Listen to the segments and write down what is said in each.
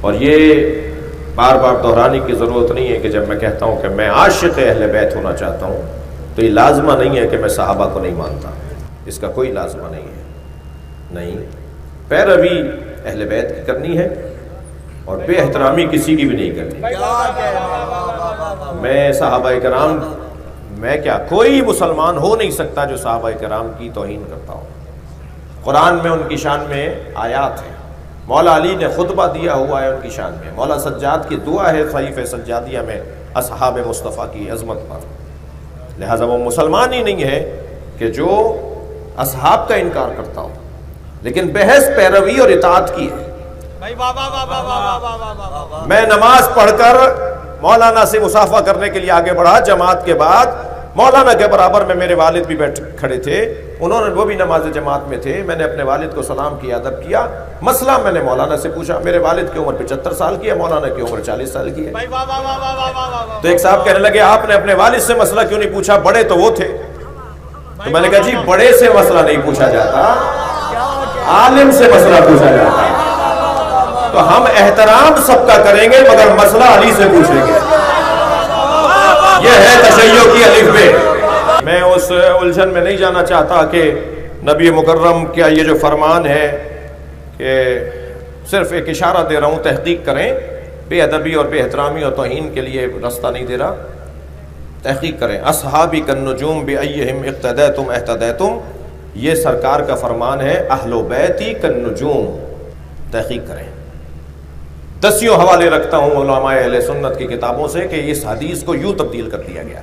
اور یہ بار بار دہرانے کی ضرورت نہیں ہے کہ جب میں کہتا ہوں کہ میں عاشق اہل بیت ہونا چاہتا ہوں تو یہ لازمہ نہیں ہے کہ میں صحابہ کو نہیں مانتا، اس کا کوئی لازمہ نہیں ہے، نہیں، پیروی اہل بیت کی کرنی ہے اور بے احترامی کسی کی بھی نہیں کرنی۔ میں صحابہ کرام، میں کیا، کوئی مسلمان ہو نہیں سکتا جو صحابہ کرام کی توہین کرتا ہو۔ قرآن میں ان کی شان میں آیات ہیں، مولا علی نے خطبہ دیا ہوا ہے ان کی شان میں، مولا سجاد کی دعا ہے صحیفہ سجادیہ میں اصحاب مصطفیٰ کی عظمت پر، لہٰذا وہ مسلمان ہی نہیں ہے کہ جو اصحاب کا انکار کرتا ہو، لیکن بحث پیروی اور اطاعت کی ہے۔ میں نماز پڑھ کر مولانا سے مصافحہ کرنے کے لیے آگے بڑھا، جماعت کے بعد مولانا کے برابر میں میرے والد بھی بیٹھ کھڑے تھے، انہوں نے وہ بھی نماز جماعت میں تھے، میں نے اپنے والد کو سلام کیا، ادب کیا، مسئلہ میں نے مولانا سے پوچھا، میرے والد کی عمر 75 سال کی ہے، مولانا کی عمر 40 سال کی ہے۔ تو ایک صاحب کہنے لگے آپ نے اپنے والد سے مسئلہ کیوں نہیں پوچھا، بڑے تو وہ تھے۔ تو میں نے کہا جی بڑے سے مسئلہ نہیں پوچھا جاتا، عالم سے مسئلہ پوچھا جاتا ہے۔ تو ہم احترام سب کا کریں گے مگر مسئلہ علی سے پوچھیں گے، یہ ہے تشیع کی الف ب۔ میں اس الجھن میں نہیں جانا چاہتا کہ نبی مکرم کیا یہ جو فرمان ہے کہ صرف ایک اشارہ دے رہا ہوں، تحقیق کریں، بے ادبی اور بے احترامی اور توہین کے لیے راستہ نہیں دے رہا، تحقیق کریں۔ اصحابی کالنجوم بأیہم اقتدیتم اہتدیتم، یہ سرکار کا فرمان ہے، اہل بیتی کالنجوم، تحقیق کریں۔ دسیوں حوالے رکھتا ہوں علماء اہل سنت کی کتابوں سے کہ اس حدیث کو یوں تبدیل کر دیا گیا۔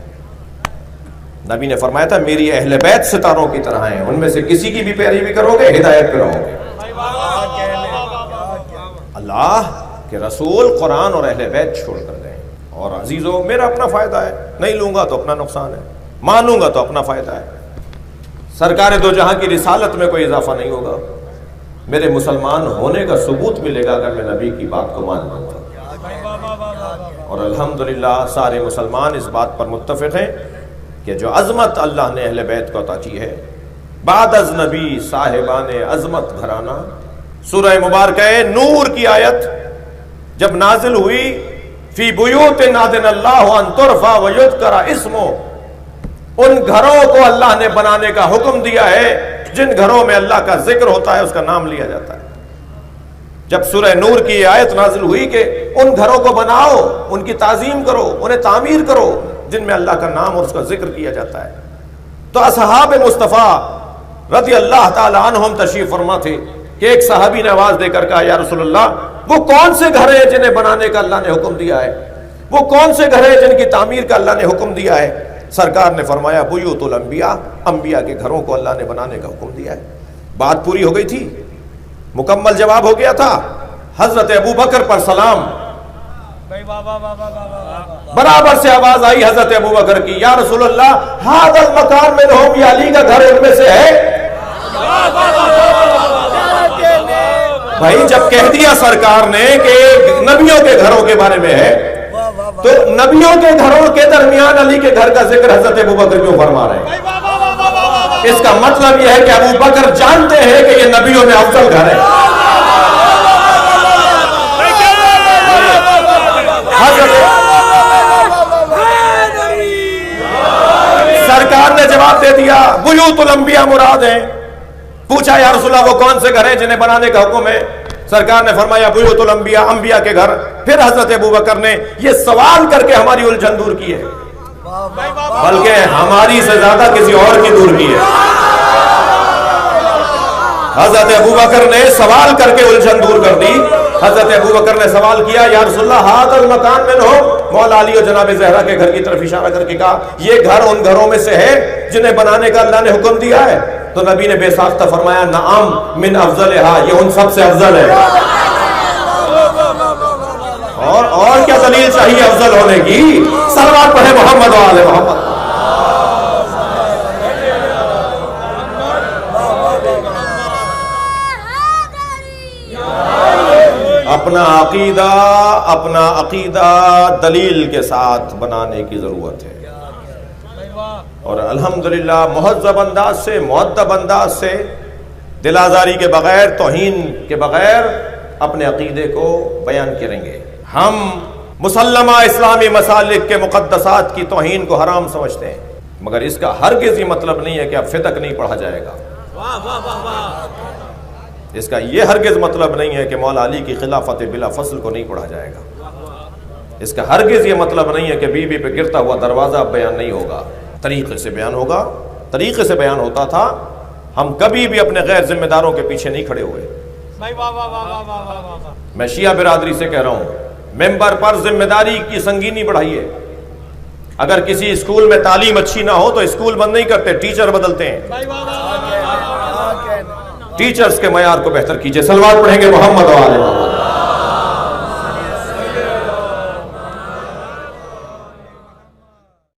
نبی نے فرمایا تھا میری اہل بیت ستاروں کی طرح ہیں، ان میں سے کسی کی بھی پیروی کرو گے ہدایت پہ رہو گے۔ اللہ کے رسول قرآن اور اہل بیت چھوڑ کر گئے، اور عزیزو میرا اپنا فائدہ ہے، نہیں لوں گا تو اپنا نقصان ہے، مانوں گا تو اپنا فائدہ ہے، سرکار دو جہاں کی رسالت میں کوئی اضافہ نہیں ہوگا، میرے مسلمان ہونے کا ثبوت ملے گا اگر میں نبی کی بات کو مان لوں گا۔ اور الحمدللہ سارے مسلمان اس بات پر متفق ہیں کہ جو عظمت اللہ نے اہل بیت کو عطا کی ہے، بعد از نبی صاحبان عظمت گھرانہ، سورہ مبارکہ نور کی آیت جب نازل ہوئی، فی بیوت اذن اللہ ان ترفع ویذکر اسمہ، ان گھروں کو اللہ نے بنانے کا حکم دیا ہے جن گھروں میں اللہ کا ذکر ہوتا ہے، اس کا نام لیا جاتا ہے۔ جب سورہ نور کی آیت نازل ہوئی کہ ان گھروں کو بناؤ، ان کی تعظیم کرو، انہیں تعمیر کرو جن میں اللہ کا نام اور اس کا ذکر کیا جاتا ہے، تو اصحاب مصطفیٰ رضی اللہ تعالی عنہم تشریف فرما تھے کہ ایک صحابی نے آواز دے کر کہا یا رسول اللہ وہ کون سے گھر ہیں جنہیں بنانے کا اللہ نے حکم دیا ہے، وہ کون سے گھر ہیں جن کی تعمیر کا اللہ نے حکم دیا ہے؟ سرکار نے فرمایا بیوت الانبیاء، انبیاء کے گھروں کو اللہ نے بنانے کا حکم دیا ہے۔ بات پوری ہو گئی تھی، مکمل جواب ہو گیا تھا۔ حضرت ابو بکر پر سلام، برابر سے آواز آئی حضرت ابو بکر کی، یا رسول اللہ ھذا المکان منہم، یہ علی کا گھر ان میں سے ہے؟ بھائی جب کہہ دیا سرکار نے کہ نبیوں کے گھروں کے بارے میں ہے، تو نبیوں کے گھروں کے درمیان علی کے گھر کا ذکر حضرت ابو بکر کیوں فرما رہے ہیں؟ اس کا مطلب یہ ہے کہ ابو بکر جانتے ہیں کہ یہ نبیوں میں افضل گھر ہے۔ سرکار نے جواب دے دیا بیوت الانبیاء مراد ہیں۔ پوچھا یا رسول اللہ وہ کون سے گھر ہیں جنہیں بنانے کا حکم ہے؟ سرکار نے فرمایا بیوت الانبیاء، انبیاء کے گھر۔ پھر حضرت ابو بکر نے یہ سوال کر کے ہماری الجھن دور کی ہے، بلکہ ہماری سے زیادہ کسی اور کی دور کی ہے۔ حضرت ابو بکر نے سوال کر کے الجھن دور کر دی۔ حضرت ابو بکر نے سوال کیا یا رسول اللہ ھذا المکان منہم، مولا علی اور جناب زہرا کے گھر کی طرف اشارہ کر کے کہا یہ گھر ان گھروں میں سے ہے جنہیں بنانے کا اللہ نے حکم دیا ہے؟ تو نبی نے بے ساختہ فرمایا نعم من افضلھا، یہ ان سب سے افضل ہے۔ اور کیا دلیل چاہیے افضل ہونے کی؟ صلوات پڑھے محمد و آل محمد۔ اپنا عقیدہ دلیل کے ساتھ بنانے کی ضرورت ہے، اور الحمدللہ مہذب انداز سے، مؤدب انداز سے، دل آزاری کے بغیر، توہین کے بغیر اپنے عقیدے کو بیان کریں گے۔ ہم مسلمہ اسلامی مسالک کے مقدسات کی توہین کو حرام سمجھتے ہیں، مگر اس کا ہرگز یہ مطلب نہیں ہے کہ اب فتق نہیں پڑھا جائے گا۔ اس کا یہ ہرگز مطلب نہیں ہے کہ مولا علی کی خلافت بلا فصل کو نہیں پڑھا جائے گا۔ اس کا ہرگز یہ مطلب نہیں ہے کہ بی بی پہ گرتا ہوا دروازہ اب بیان نہیں ہوگا، طریقے سے بیان ہوگا، طریقے سے بیان ہوتا تھا۔ ہم کبھی بھی اپنے غیر ذمہ داروں کے پیچھے نہیں کھڑے ہوئے۔ میں شیعہ برادری سے کہہ رہا ہوں، ممبر پر ذمہ داری کی سنگینی بڑھائیے۔ اگر کسی اسکول میں تعلیم اچھی نہ ہو تو اسکول بند نہیں کرتے، ٹیچر بدلتے ہیں۔ ٹیچرز کے معیار کو بہتر کیجئے۔ صلوات پڑھیں گے محمد و آل محمد۔